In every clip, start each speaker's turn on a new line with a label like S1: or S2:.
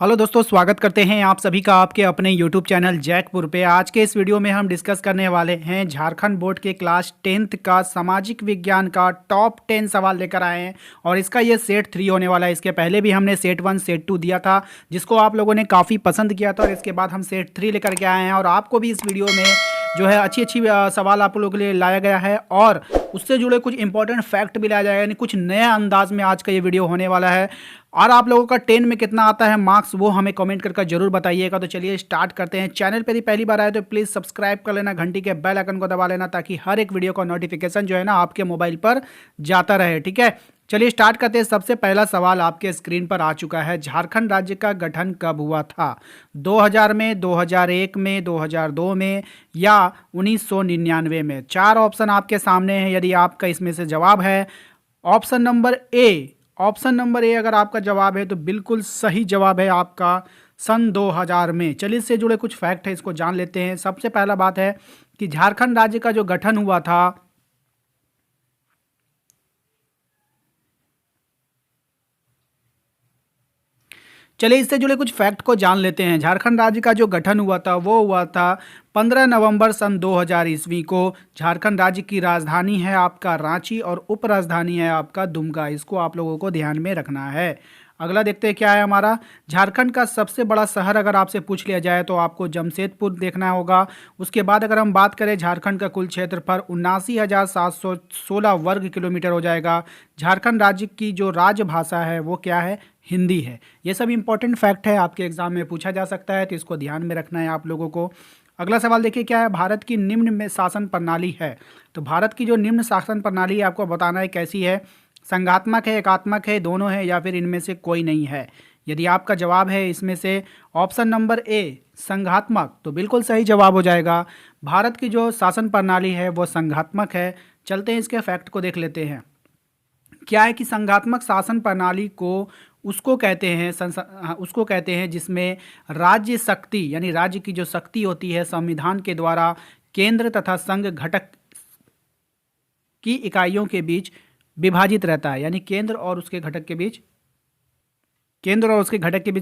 S1: Hello दोस्तों, स्वागत करते हैं आप सभी का आपके अपने यूट्यूब चैनल जैकपुर पे। आज के इस वीडियो में हम डिस्कस करने वाले हैं झारखंड बोर्ड के क्लास 10th का सामाजिक विज्ञान का टॉप 10 सवाल लेकर आए हैं और इसका ये सेट 3 होने वाला है। इसके पहले भी हमने सेट 1 सेट 2 दिया था जिसको आप लोगों ने काफ़ी पसंद किया था और इसके बाद हम सेट 3 लेकर के आए हैं और आपको भी इस वीडियो में जो है अच्छी अच्छी सवाल आप लोगों के लिए लाया गया है और उससे जुड़े कुछ इंपॉर्टेंट फैक्ट भी लाया जाएगा, यानी कुछ नया अंदाज में आज का ये वीडियो होने वाला है। और आप लोगों का 10 में कितना आता है मार्क्स वो हमें कमेंट करके जरूर बताइएगा। तो चलिए स्टार्ट करते हैं। चैनल पर ही पहली बार आए तो प्लीज़ सब्सक्राइब कर लेना, घंटी के बेल आइकन को दबा लेना ताकि हर एक वीडियो का नोटिफिकेशन जो है ना आपके मोबाइल पर जाता रहे। ठीक है, चलिए स्टार्ट करते हैं। सबसे पहला सवाल आपके स्क्रीन पर आ चुका है। झारखंड राज्य का गठन कब हुआ था? 2000 में, 2001 में, 2002 में या 1999 में? 4 ऑप्शन आपके सामने हैं। यदि आपका इसमें से जवाब है ऑप्शन नंबर ए अगर आपका जवाब है तो बिल्कुल सही जवाब है आपका सन 2000 में। चलिए इससे जुड़े कुछ फैक्ट है, इसको जान लेते हैं। सबसे पहला बात है कि झारखंड राज्य का जो गठन हुआ था चलिए इससे जुड़े कुछ फैक्ट को जान लेते हैं। झारखंड राज्य का जो गठन हुआ था वो हुआ था 15 नवंबर सन 2000 ईस्वी को। झारखंड राज्य की राजधानी है आपका रांची और उप राजधानी है आपका दुमका। इसको आप लोगों को ध्यान में रखना है। अगला देखते हैं क्या है हमारा। झारखंड का सबसे बड़ा शहर अगर आपसे पूछ लिया जाए तो आपको जमशेदपुर देखना होगा। उसके बाद अगर हम बात करें झारखंड का कुल क्षेत्रफल 79,716 वर्ग किलोमीटर हो जाएगा। झारखंड राज्य की जो राजभाषा है वो क्या है? हिंदी है। ये सब इंपॉर्टेंट फैक्ट है, आपके एग्जाम में पूछा जा सकता है तो इसको ध्यान में रखना है आप लोगों को। अगला सवाल देखिए क्या है। भारत की निम्न में शासन प्रणाली है। तो भारत की जो निम्न शासन प्रणाली है आपको बताना है कैसी है। संघात्मक है, एकात्मक है, दोनों है या फिर इनमें से कोई नहीं है? यदि आपका जवाब है इसमें से ऑप्शन नंबर ए संघात्मक तो बिल्कुल सही जवाब हो जाएगा। भारत की जो शासन प्रणाली है वो संघात्मक है। चलते हैं इसके फैक्ट को देख लेते हैं। क्या है कि संघात्मक शासन प्रणाली को उसको कहते हैं जिसमें राज्य शक्ति यानी राज्य की जो शक्ति होती है संविधान के द्वारा केंद्र तथा संघ घटक की इकाइयों के बीच विभाजित रहता है। यानी केंद्र और उसके घटक के बीच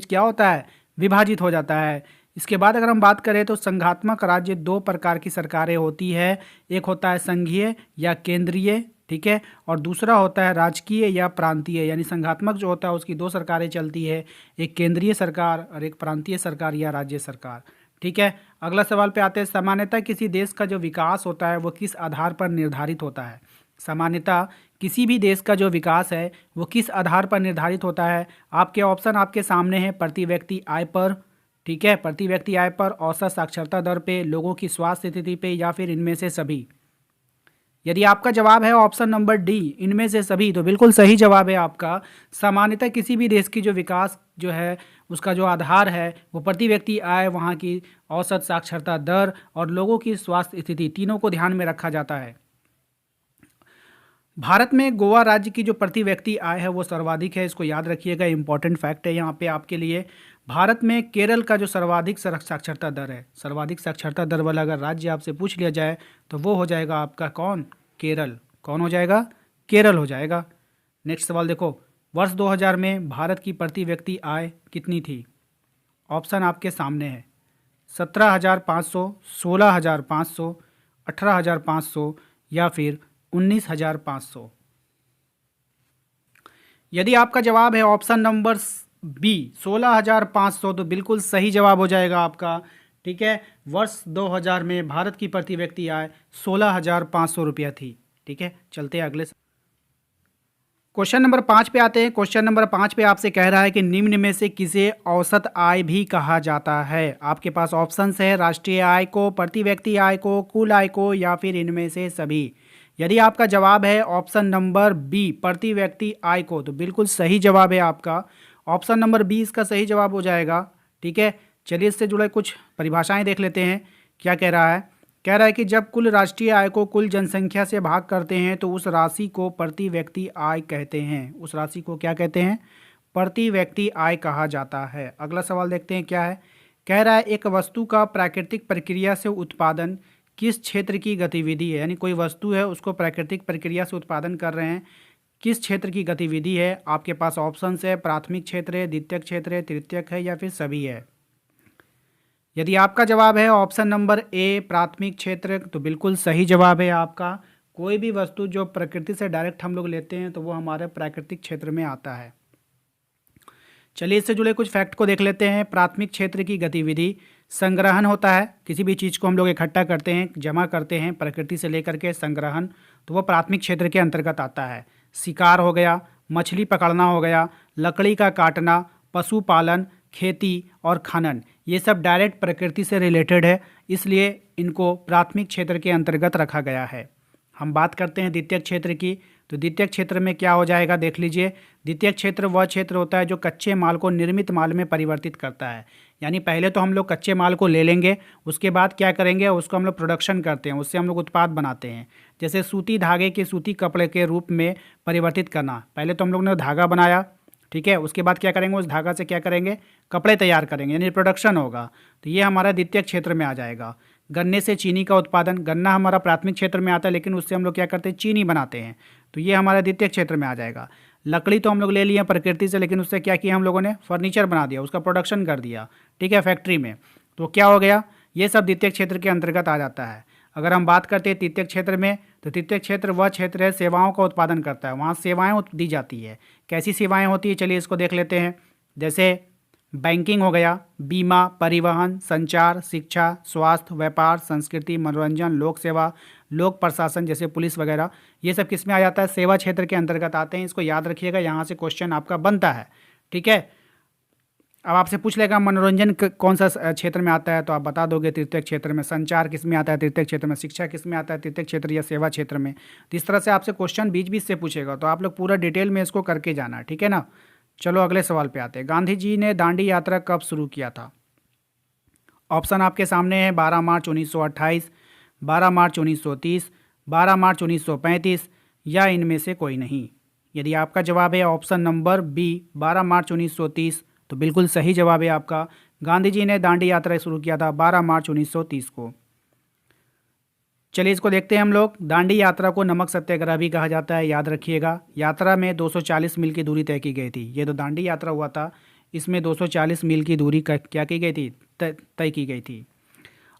S1: क्या होता है? विभाजित हो जाता है। इसके बाद अगर हम बात करें तो संघात्मक राज्य 2 प्रकार की सरकारें होती है। एक होता है संघीय या केंद्रीय, ठीक है, और दूसरा होता है राजकीय या प्रांतीय। यानी संघात्मक जो होता है उसकी 2 सरकारें चलती है, एक केंद्रीय सरकार और एक प्रांतीय सरकार या राज्य सरकार। ठीक है, अगला सवाल पे आते हैं। सामान्यतः किसी देश का जो विकास होता है वो किस आधार पर निर्धारित होता है? सामान्यतः किसी भी देश का जो विकास है वो किस आधार पर निर्धारित होता है? आपके ऑप्शन आपके सामने हैं। प्रति व्यक्ति आय पर, ठीक है, प्रति व्यक्ति आय पर, औसत साक्षरता दर पे, लोगों की स्वास्थ्य स्थिति पे या फिर इनमें से सभी? यदि आपका जवाब है ऑप्शन नंबर डी इनमें से सभी तो बिल्कुल सही जवाब है आपका। सामान्यतः किसी भी देश की जो विकास जो है उसका जो आधार है वो प्रति व्यक्ति आय, वहाँ की औसत साक्षरता दर और लोगों की स्वास्थ्य स्थिति, तीनों को ध्यान में रखा जाता है। भारत में गोवा राज्य की जो प्रति व्यक्ति आय है वो सर्वाधिक है। इसको याद रखिएगा, इंपॉर्टेंट फैक्ट है यहाँ पे आपके लिए। भारत में केरल का जो सर्वाधिक साक्षरता दर है, सर्वाधिक साक्षरता दर वाला अगर राज्य आपसे पूछ लिया जाए तो वो हो जाएगा आपका कौन? केरल। कौन हो जाएगा? केरल हो जाएगा। नेक्स्ट सवाल देखो। वर्ष 2000 में भारत की प्रति व्यक्ति आय कितनी थी? ऑप्शन आपके सामने है। 17,500, 16,500, 18,500 या फिर 19,500? यदि आपका जवाब है ऑप्शन नंबर बी 16,500 तो बिल्कुल सही जवाब हो जाएगा आपका। ठीक है, वर्ष 2000 में भारत की प्रति व्यक्ति आय 16,500 रुपया थी। ठीक है, चलते हैं अगले क्वेश्चन नंबर 5 पे आते हैं। क्वेश्चन नंबर 5 पे आपसे कह रहा है कि निम्न में से किसे औसत आय भी कहा जाता है? आपके पास ऑप्शंस है। राष्ट्रीय आय को, प्रति व्यक्ति आय को, कुल आय को या फिर इनमें से सभी? यदि आपका जवाब है ऑप्शन नंबर बी प्रति व्यक्ति आय को तो बिल्कुल सही जवाब है आपका। ऑप्शन नंबर बी इसका सही जवाब हो जाएगा। ठीक है, चलिए इससे जुड़े कुछ परिभाषाएं देख लेते हैं। क्या कह रहा है? कह रहा है कि जब कुल राष्ट्रीय आय को कुल जनसंख्या से भाग करते हैं तो उस राशि को प्रति व्यक्ति आय कहते हैं। उस राशि को क्या कहते हैं? प्रति व्यक्ति आय कहा जाता है। अगला सवाल देखते हैं क्या है। कह रहा है एक वस्तु का प्राकृतिक प्रक्रिया से उत्पादन किस क्षेत्र की गतिविधि है? यानी कोई वस्तु है उसको प्राकृतिक प्रक्रिया से उत्पादन कर रहे हैं, किस क्षेत्र की गतिविधि है? आपके पास ऑप्शन है, प्राथमिक क्षेत्र है, द्वितीयक क्षेत्र है, तृतीयक है या फिर सभी है। यदि आपका जवाब है ऑप्शन नंबर ए प्राथमिक क्षेत्र, तो बिल्कुल सही जवाब है आपका। कोई भी वस्तु जो प्रकृति से डायरेक्ट हम लोग लेते हैं तो वो हमारे प्राकृतिक क्षेत्र में आता है। चलिए इससे जुड़े कुछ फैक्ट को देख लेते हैं। प्राथमिक क्षेत्र की गतिविधि संग्रहण होता है, किसी भी चीज़ को हम लोग इकट्ठा करते हैं, जमा करते हैं प्रकृति से लेकर के संग्रहण, तो वो प्राथमिक क्षेत्र के अंतर्गत आता है। शिकार हो गया, मछली पकड़ना हो गया, लकड़ी का काटना, पशुपालन, खेती और खनन, ये सब डायरेक्ट प्रकृति से रिलेटेड है, इसलिए इनको प्राथमिक क्षेत्र के अंतर्गत रखा गया है। हम बात करते हैं द्वितीयक क्षेत्र की, तो द्वितीयक क्षेत्र में क्या हो जाएगा देख लीजिए। द्वितीयक क्षेत्र वह क्षेत्र होता है जो कच्चे माल को निर्मित माल में परिवर्तित करता है। यानी पहले तो हम लोग कच्चे माल को ले लेंगे, उसके बाद क्या करेंगे, उसको हम लोग प्रोडक्शन करते हैं, उससे हम लोग उत्पाद बनाते हैं। जैसे सूती धागे के सूती कपड़े के रूप में परिवर्तित करना, पहले तो हम लोग ने धागा बनाया, ठीक है, उसके बाद क्या करेंगे, उस धागा से क्या करेंगे, कपड़े तैयार करेंगे, यानी प्रोडक्शन होगा। तो ये हमारा द्वितीयक क्षेत्र में आ जाएगा। गन्ने से चीनी का उत्पादन, गन्ना हमारा प्राथमिक क्षेत्र में आता है, लेकिन उससे हम लोग क्या करते हैं, चीनी बनाते हैं, तो ये हमारा द्वितीयक क्षेत्र में आ जाएगा। लकड़ी तो हम लोग ले लिए प्रकृति से, लेकिन उससे क्या किया हम लोगों ने, फर्नीचर बना दिया, उसका प्रोडक्शन कर दिया, ठीक है, फैक्ट्री में, तो क्या हो गया, ये सब द्वितीयक क्षेत्र के अंतर्गत आ जाता है। अगर हम बात करते हैं तृतीयक क्षेत्र में, तो तृतीयक क्षेत्र वह क्षेत्र है सेवाओं का उत्पादन करता है, वहाँ सेवाएं दी जाती है। कैसी सेवाएं होती है, चलिए इसको देख लेते हैं। जैसे बैंकिंग हो गया, बीमा, परिवहन, संचार, शिक्षा, स्वास्थ्य, व्यापार, संस्कृति, मनोरंजन, लोक सेवा, लोक प्रशासन, जैसे पुलिस वगैरह, ये सब किस में आ जाता है, सेवा क्षेत्र के अंतर्गत आते हैं। इसको याद रखिएगा, यहाँ से क्वेश्चन आपका बनता है, ठीक है। अब आपसे पूछ लेगा मनोरंजन कौन सा क्षेत्र में आता है, तो आप बता दोगे तृतीयक क्षेत्र में। संचार किस में आता है, तृतीयक क्षेत्र में। शिक्षा किस में आता है, तृतीयक क्षेत्र या सेवा क्षेत्र में। तो इस तरह से आपसे क्वेश्चन बीच बीच से पूछेगा, तो आप लोग पूरा डिटेल में इसको करके जाना, ठीक है ना। चलो अगले सवाल पे आते हैं। गांधी जी ने दांडी यात्रा कब शुरू किया था? ऑप्शन आपके सामने है, 12 मार्च 1928, 12 मार्च 1930, 12 मार्च 1935 या इनमें से कोई नहीं। यदि आपका जवाब है ऑप्शन नंबर बी 12 मार्च 1930, तो बिल्कुल सही जवाब है आपका। गांधी जी ने दांडी यात्रा शुरू किया था 12 मार्च 1930 को। चलिए इसको देखते हैं हम लोग। दांडी यात्रा को नमक सत्याग्रह भी कहा जाता है, याद रखिएगा। यात्रा में 240 मील की दूरी तय की गई थी। ये तो दांडी यात्रा हुआ था, इसमें 240 मील की दूरी क्या की गई थी, तय की गई थी।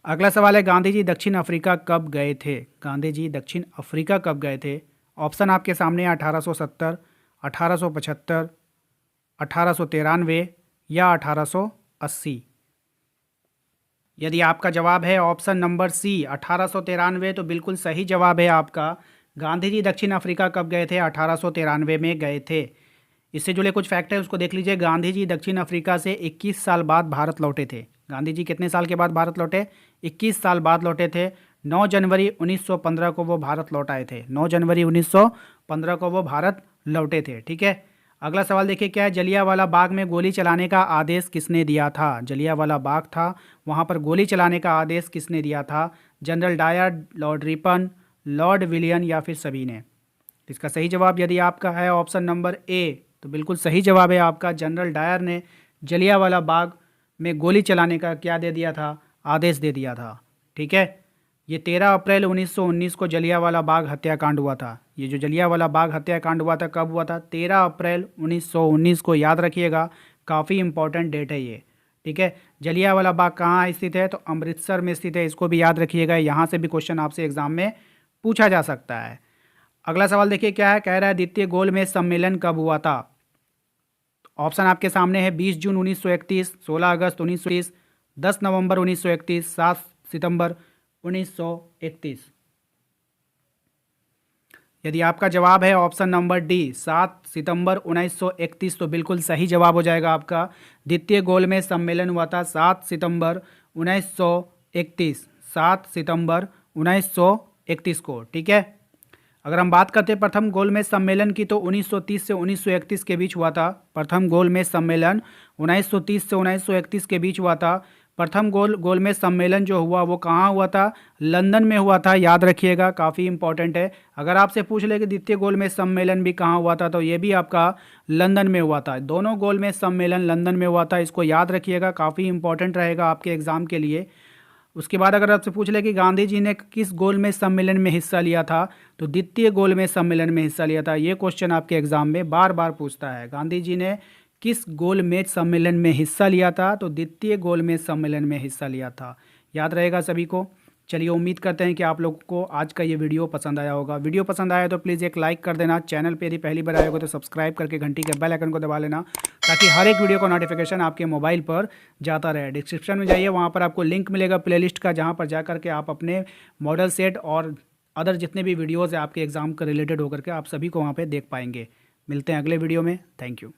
S1: अगला सवाल है, गांधी जी दक्षिण अफ्रीका कब गए थे? गांधी जी दक्षिण अफ्रीका कब गए थे? ऑप्शन आपके सामने 1870, 1875, 1893 या 1880। यदि आपका जवाब है ऑप्शन नंबर सी 1893, तो बिल्कुल सही जवाब है आपका। गांधी जी दक्षिण अफ्रीका कब गए थे? 1893 में गए थे। इससे जुड़े कुछ फैक्ट है, उसको देख लीजिए। गांधी जी दक्षिण अफ्रीका से 21 साल बाद भारत लौटे थे। गांधी जी कितने साल के बाद भारत लौटे? 21 साल बाद लौटे थे। 9 जनवरी 1915 को वो भारत लौट आए थे। 9 जनवरी 1915 को वो भारत लौटे थे, ठीक है। अगला सवाल देखिए क्या है, जलियांवाला बाग में गोली चलाने का आदेश किसने दिया था? जलियांवाला बाग था, वहाँ पर गोली चलाने का आदेश किसने दिया था? General Dyer, Lord Ripon, Lord William या फिर सभी ने? इसका सही जवाब यदि आपका है ऑप्शन नंबर ए, तो बिल्कुल सही जवाब है आपका। जनरल डायर ने जलियांवाला बाग में गोली चलाने का क्या दे दिया था? आदेश दे दिया था, ठीक है। ये 13 अप्रैल 1919 को जलियांवाला बाग हत्याकांड हुआ था। ये जो जलियांवाला बाग हत्याकांड हुआ था, कब हुआ था? 13 अप्रैल 1919 को, याद रखिएगा, काफ़ी इंपॉर्टेंट डेट है ये, ठीक है। जलियांवाला बाग कहाँ स्थित है? तो अमृतसर में स्थित है, इसको भी याद रखिएगा। यहाँ से भी क्वेश्चन आपसे एग्जाम में पूछा जा सकता है। अगला सवाल देखिए क्या है, कह रहा है द्वितीय गोलमेज सम्मेलन कब हुआ था? ऑप्शन आपके सामने है, 20 जून 1931, 16 अगस्त 1930, 10 नवंबर 1931, 7 सितंबर 1931। यदि आपका जवाब है ऑप्शन नंबर डी 7 सितंबर 1931, तो बिल्कुल सही जवाब हो जाएगा आपका। द्वितीय गोलमेज सम्मेलन हुआ था 7 सितंबर 1931, 7 सितंबर 1931 को, ठीक है। अगर हम बात करते हैं प्रथम गोलमेज सम्मेलन की, तो 1930 से 1931 के बीच हुआ था। प्रथम गोलमेज सम्मेलन 1930 से 1931 के बीच हुआ था। प्रथम गोलमेज सम्मेलन जो हुआ वो कहाँ हुआ था? लंदन में हुआ था, याद रखिएगा, काफ़ी इंपॉर्टेंट है। अगर आपसे पूछ ले कि द्वितीय गोलमेज सम्मेलन भी कहाँ हुआ था, तो ये भी आपका लंदन में हुआ था। दोनों गोलमेज सम्मेलन लंदन में हुआ था, इसको याद रखिएगा, काफ़ी इंपॉर्टेंट रहेगा आपके एग्ज़ाम के लिए। उसके बाद अगर आपसे पूछ ले कि गांधी जी ने किस गोलमेज सम्मेलन में हिस्सा लिया था, तो द्वितीय गोलमेज सम्मेलन में हिस्सा लिया था। ये क्वेश्चन आपके एग्जाम में बार बार पूछता है। गांधी जी ने किस गोलमेज सम्मेलन में हिस्सा लिया था, तो द्वितीय गोलमेज सम्मेलन में हिस्सा लिया था। याद रहेगा सभी को। चलिए, उम्मीद करते हैं कि आप लोगों को आज का ये वीडियो पसंद आया होगा। वीडियो पसंद आया तो प्लीज़ एक लाइक कर देना। चैनल पे यदि पहली बार आए हो तो सब्सक्राइब करके घंटी के बेल आइकन को दबा लेना, ताकि हर एक वीडियो का नोटिफिकेशन आपके मोबाइल पर जाता रहे। डिस्क्रिप्शन में जाइए, वहाँ पर आपको लिंक मिलेगा प्लेलिस्ट का, जहाँ पर जा करके आप अपने मॉडल सेट और अदर जितने भी वीडियोज़ हैं आपके एग्ज़ाम के रिलेटेड होकर के आप सभी को वहाँ पर देख पाएंगे। मिलते हैं अगले वीडियो में। Thank you.